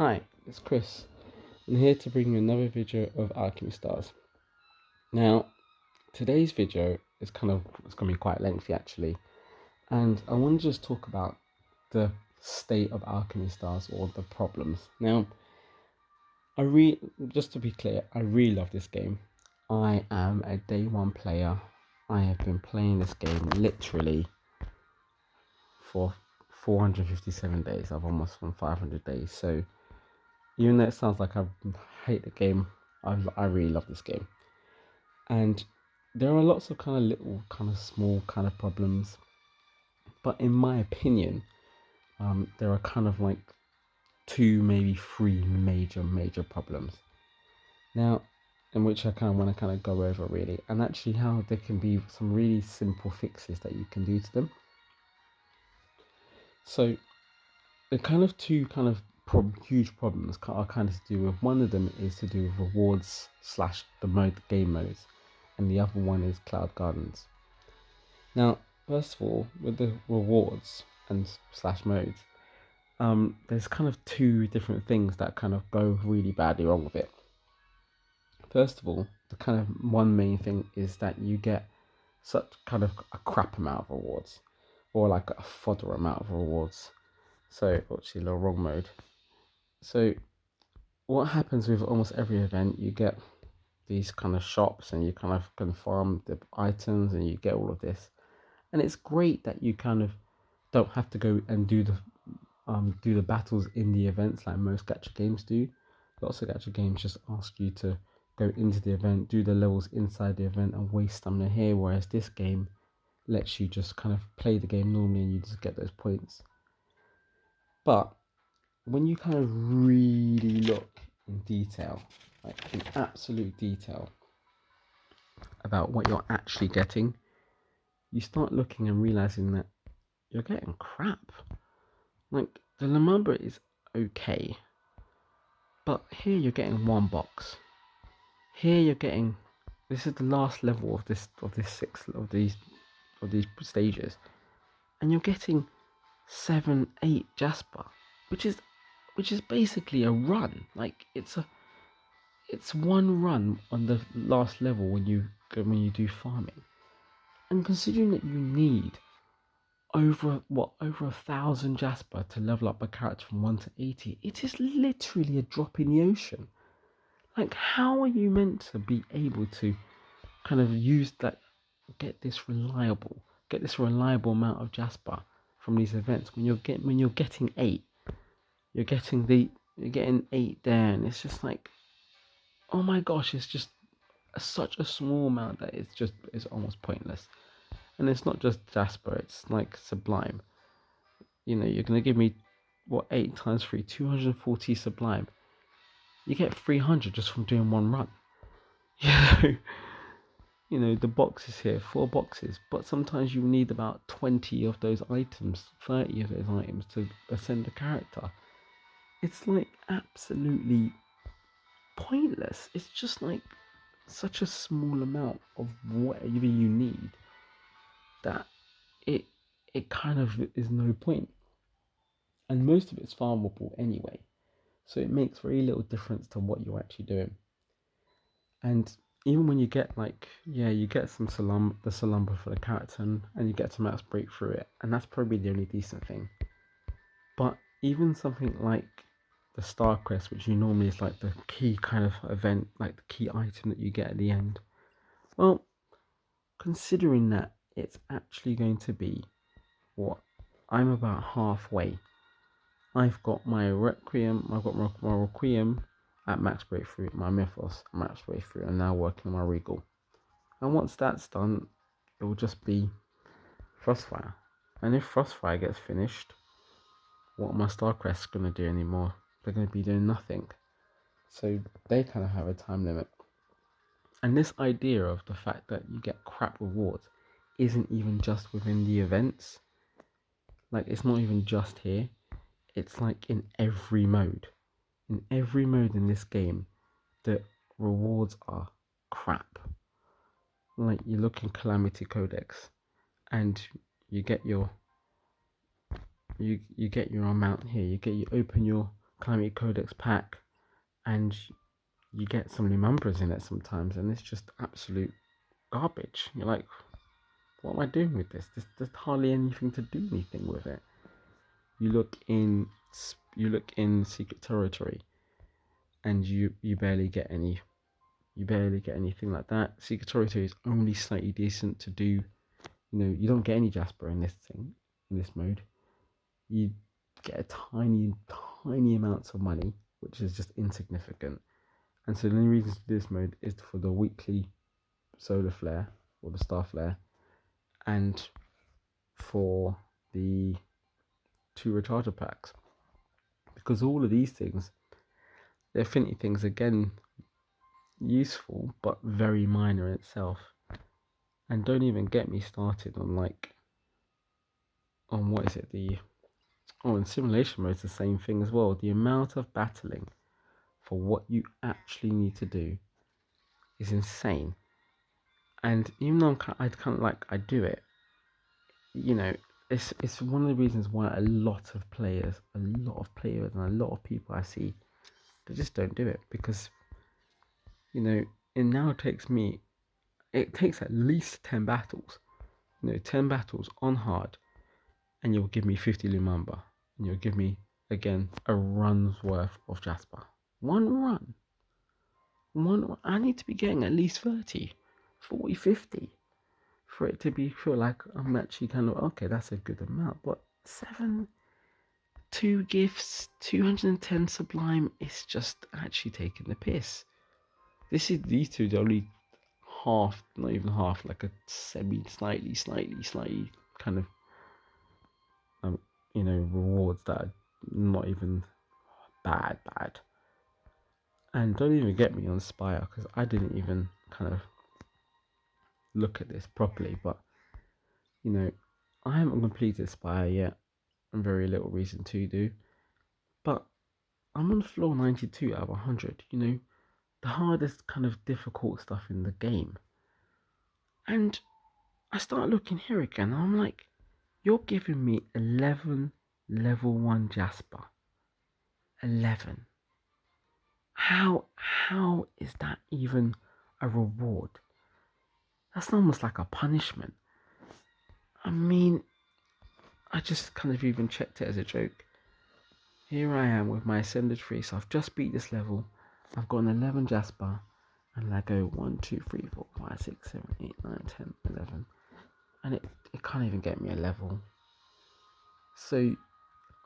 Hi, it's Chris. I'm here to bring you another video of Alchemy Stars. Now, today's video is it's going to be quite lengthy actually, and I want to just talk about the state of Alchemy Stars or the problems. Now, just to be clear, I really love this game. I am a day one player. I have been playing this game literally for 457 days. I've almost won 500 days. So even though it sounds like I hate the game, I really love this game. And there are lots of kind of little, kind of small kind of problems. But in my opinion, there are kind of like two, maybe three major problems. Now, in which I kind of want to kind of go over really, and actually how there can be some really simple fixes that you can do to them. So the kind of two kind of huge problems are kind of to do with, one of them is to do with rewards slash the game modes, and the other one is cloud gardens. Now, first of all, with the rewards and slash modes, there's kind of two different things that kind of go really badly wrong with it. First of all, the kind of one main thing is that you get such kind of a crap amount of rewards, or like a fodder amount of rewards. So, actually, the wrong mode. So, what happens with almost every event, you get these kind of shops and you kind of can farm the items and you get all of this. And it's great that you kind of don't have to go and do the battles in the events like most gacha games do. Lots of gacha games just ask you to go into the event, do the levels inside the event, and waste stamina here. Whereas this game lets you just kind of play the game normally and you just get those points. But when you kind of really look in detail, like in absolute detail, about what you're actually getting, you start looking and realizing that you're getting crap. Like, the Lumumba is okay, but here you're getting one box. Here you're getting, this is the last level of this of these stages, and you're getting 7, 8 Jasper, which is basically a run. Like, it's one run on the last level when you do farming, and considering that you need over 1,000 Jasper to level up a character from 1 to 80, it is literally a drop in the ocean. Like, how are you meant to be able to kind of use that, get this reliable amount of Jasper from these events when you're getting 8, you're getting 8 there, and it's just like, oh my gosh, it's just such a small amount that it's almost pointless. And it's not just Jasper, it's like Sublime. You know, you're gonna give me 8 times 3, 240 Sublime. You get 300 just from doing one run. You know, the boxes here, 4 boxes, but sometimes you need about 20 of those items, 30 of those items to ascend a character. It's like absolutely pointless. It's just like such a small amount of whatever you need that it kind of is no point. And most of it's farmable anyway. So it makes very little difference to what you're actually doing. And even when you get you get the Salumba for the character, and you get to max break through it, and that's probably the only decent thing. But even something like the Star Quest, which you normally is like the key kind of event, like the key item that you get at the end. Well, considering that it's actually going to be I'm about halfway. I've got my Requiem at max breakthrough, my Mythos at max breakthrough, and now working on my Regal. And once that's done, it will just be Frostfire. And if Frostfire gets finished, what are my Star Quests going to do anymore? They're going to be doing nothing. So they kind of have a time limit. And this idea of the fact that you get crap rewards isn't even just within the events. Like, it's not even just here. It's like in every mode. In every mode in this game, the rewards are crap. Like, you look in Calamity Codex, and you get your amount here. You open your Calamity Codex pack, and you get some Lumambras in it sometimes, and it's just absolute garbage. You're like, what am I doing with this? There's hardly anything to do anything with it. You look in Secret Territory, and you barely get any. You barely get anything like that. Secret Territory is only slightly decent to do. You don't get any Jasper in this mode. You get a tiny, tiny amounts of money, which is just insignificant. And so the only reason to do this mode is for the weekly solar flare or the star flare, and for the 2 recharger packs. Because all of these things, the affinity things, again, useful but very minor in itself. And don't even get me started on what is it, in simulation mode it's the same thing as well. The amount of battling for what you actually need to do is insane. And even though I do it, it's one of the reasons why a lot of players and a lot of people I see, they just don't do it, because it now takes at least 10 battles, 10 battles on hard, and you'll give me 50 Lumumba, and you'll give me again a run's worth of Jasper. One I need to be getting at least 30, 40, 50 for it to feel like I'm actually kind of okay, that's a good amount. But 2 gifts, 210 sublime is just actually taking the piss. These two, the only half, not even half, like a slightly kind of rewards that are not even bad. And don't even get me on Spire, because I didn't even kind of look at this properly, but I haven't completed Spire yet, and very little reason to do, but I'm on floor 92 out of 100, the hardest kind of difficult stuff in the game. And I start looking here again, and I'm like, you're giving me 11 level 1 Jasper. 11. How is that even a reward? That's almost like a punishment. I mean, I just kind of even checked it as a joke. Here I am with my Ascended 3, so I've just beat this level. I've got an 11 Jasper, and I go 1, 2, 3, 4, 5, 6, 7, 8, 9, 10, 11. And it can't even get me a level. So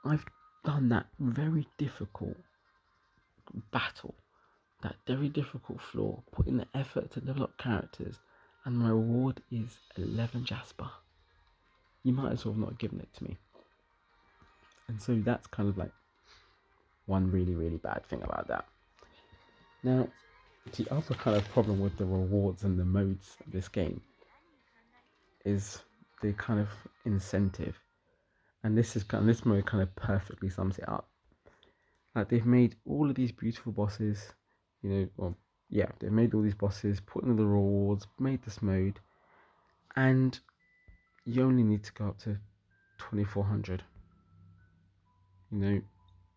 I've done that very difficult battle, that very difficult floor, put in the effort to level up characters, and my reward is 11 Jasper. You might as well have not given it to me. And so that's kind of like one really, really bad thing about that. Now, the other kind of problem with the rewards and the modes of this game is the kind of incentive. And this mode kind of perfectly sums it up. Like, they've made all of these beautiful bosses, they've made all these bosses, put in the rewards, made this mode, and you only need to go up to 2400.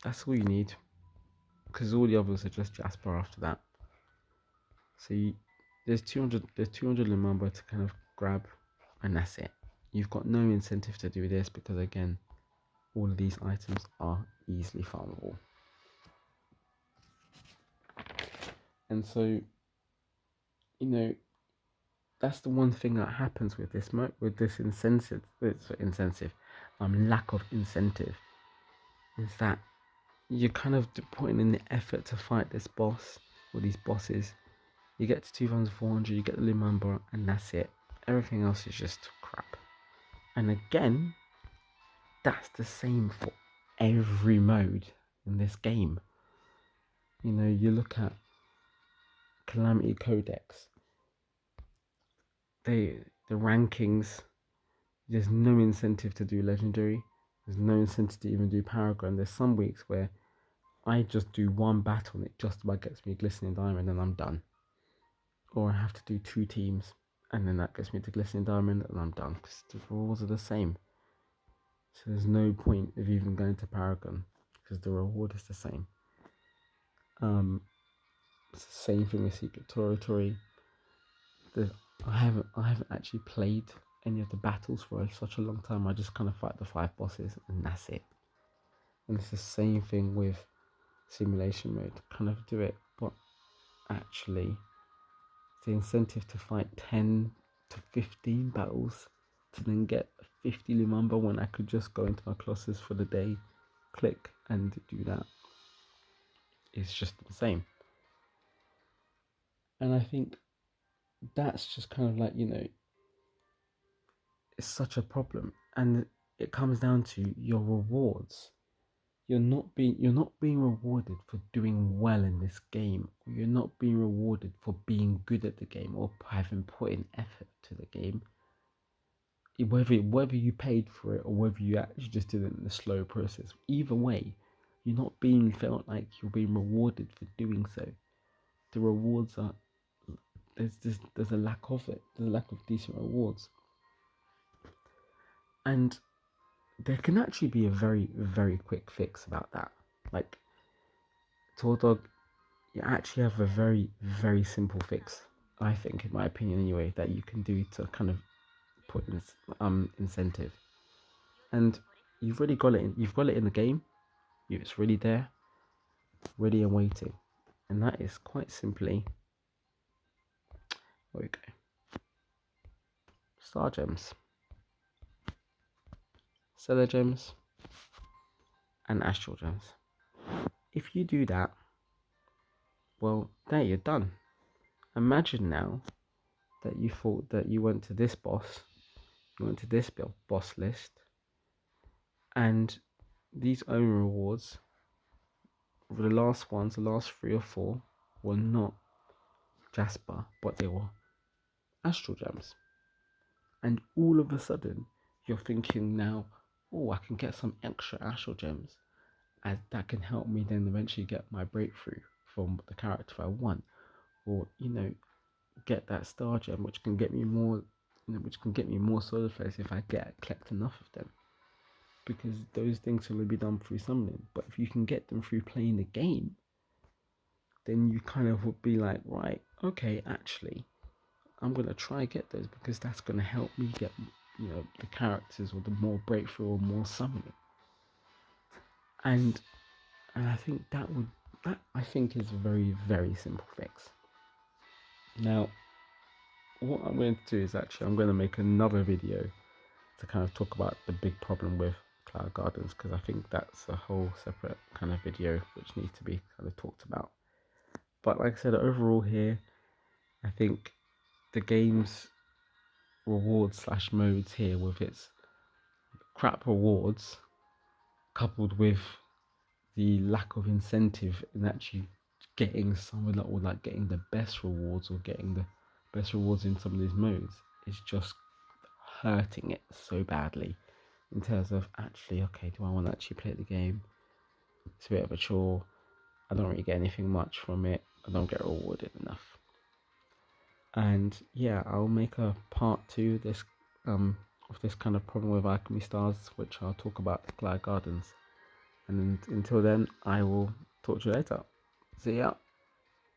That's all you need, because all the others are just Jasper after that. So there's 200 Lumumba to kind of grab, and that's it. You've got no incentive to do this, because again, all of these items are easily farmable. And so, that's the one thing that happens with this incentive, lack of incentive, is that you're kind of putting in the effort to fight this boss or these bosses. You get to 2400, you get the Lumumba, and that's it. Everything else is just crap. And again, that's the same for every mode in this game. You look at Calamity Codex, the rankings, there's no incentive to do legendary. There's no incentive to even do Paragon. There's some weeks where I just do one battle and it just about gets me Glistening Diamond and I'm done. Or I have to do 2 teams and then that gets me to Glistening Diamond and I'm done, because the rules are the same. So there's no point of even going to Paragon, because the reward is the same. It's the same thing with Secret Territory. I haven't actually played any of the battles for such a long time. I just kind of fight the 5 bosses and that's it. And it's the same thing with simulation mode. Kind of do it, but actually the incentive to fight 10 to 15 battles to then get 50 Lumumba when I could just go into my classes for the day, click and do that. It's just the same. And I think that's just kind of like, it's such a problem. And it comes down to your rewards. You're not being rewarded for doing well in this game. Or you're not being rewarded for being good at the game or having put in effort to the game. Whether you paid for it or whether you actually just did it in a slow process, either way, you're not being felt like you're being rewarded for doing so. The rewards are there's a lack of it. There's a lack of decent rewards, and there can actually be a very very quick fix about that. Like Tour Dog, you actually have a very very simple fix. I think, in my opinion, anyway, that you can do to kind of put in incentive. And you've already got it in, you've got it in the game. It's really there, ready and waiting. And that is quite simply, there we go, star gems, stellar gems, and astral gems. If you do that, well, there, you're done. Imagine now that you thought that you went to this boss, you went to this boss list, and these own rewards, the last ones, the last 3 or 4, were not Jasper, but they were astral gems. And all of a sudden, you're thinking now, oh, I can get some extra astral gems, as that can help me then eventually get my breakthrough from the character I want, or get that star gem, which can get me more, solar flares if I collect enough of them. Because those things will be done through summoning. But if you can get them through playing the game, then you kind of would be like, right, okay, actually, I'm gonna try get those because that's gonna help me get, the characters or the more breakthrough or more summoning. And I think that I think is a very very simple fix. Now, what I'm going to do is I'm going to make another video to kind of talk about the big problem with Cloud Gardens, because I think that's a whole separate kind of video which needs to be kind of talked about. But like I said, overall here, I think the game's rewards / modes here, with its crap rewards coupled with the lack of incentive in actually getting some of that, or like getting the best rewards, or getting the best rewards in some of these modes, is just hurting it so badly in terms of actually, okay, do I want to actually play the game? It's a bit of a chore. I don't really get anything much from it. I don't get rewarded enough. And yeah, I'll make a part 2 of this kind of problem with Alchemy Stars, which I'll talk about Cloud Gardens. And until then, I will talk to you later. See ya.